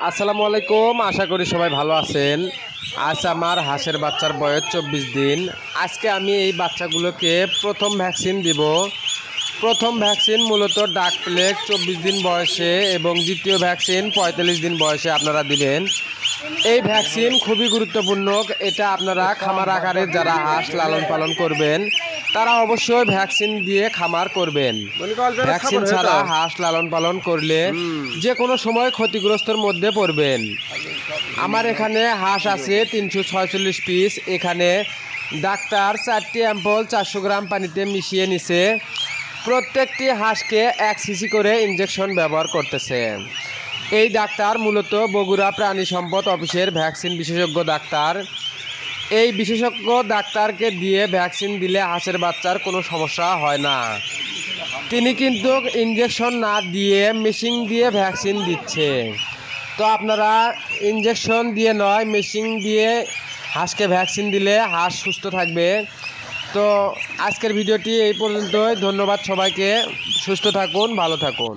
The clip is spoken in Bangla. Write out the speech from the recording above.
আসসালামু আলাইকুম। আশা করি সবাই ভালো আছেন। আজ আমার হাঁসের বাচ্চার বয়স 24 দিন। আজকে আমি এই বাচ্চাগুলোকে প্রথম ভ্যাকসিন দিব। প্রথম ভ্যাকসিন মূলত ডাক প্লেগ 24 দিন বয়সে এবং দ্বিতীয় ভ্যাকসিন 45 দিন বয়সে আপনারা দিবেন। এই ভ্যাকসিন খুবই গুরুত্বপূর্ণ। এটা আপনারা খামার আকারে যারা হাঁস লালন পালন করবেন তারা অবশ্যই ভ্যাকসিন দিয়ে খামার করবেন। ভ্যাকসিন ছাড়া হাঁস লালন পালন করলে যে কোনো সময় ক্ষতিগ্রস্তর মধ্যে পড়বেন। আমার এখানে হাঁস আছে 346 পিস। এখানে ডাক্তার 4টি অ্যাম্পল 400 গ্রাম পানিতে মিশিয়ে নিছে। প্রত্যেকটি হাঁসকে 1 সিসি করে ইঞ্জেকশন ব্যবহার করতেছে। এই ডাক্তার মূলত বগুড়া প্রাণী সম্পদ অফিসের ভ্যাকসিন বিশেষজ্ঞ ডাক্তার। এই বিশেষজ্ঞ ডাক্তারকে দিয়ে ভ্যাকসিন দিলে হাঁসের বাচ্চার কোনো সমস্যা হয় না। তিনি কিন্তু ইঞ্জেকশন না দিয়ে মেশিন দিয়ে ভ্যাকসিন দিচ্ছে। তো আপনারা ইঞ্জেকশন দিয়ে নয়, মেশিন দিয়ে হাঁসকে ভ্যাকসিন দিলে হাঁস সুস্থ থাকবে। তো আজকের ভিডিওটি এই পর্যন্তই। ধন্যবাদ সবাইকে। সুস্থ থাকুন, ভালো থাকুন।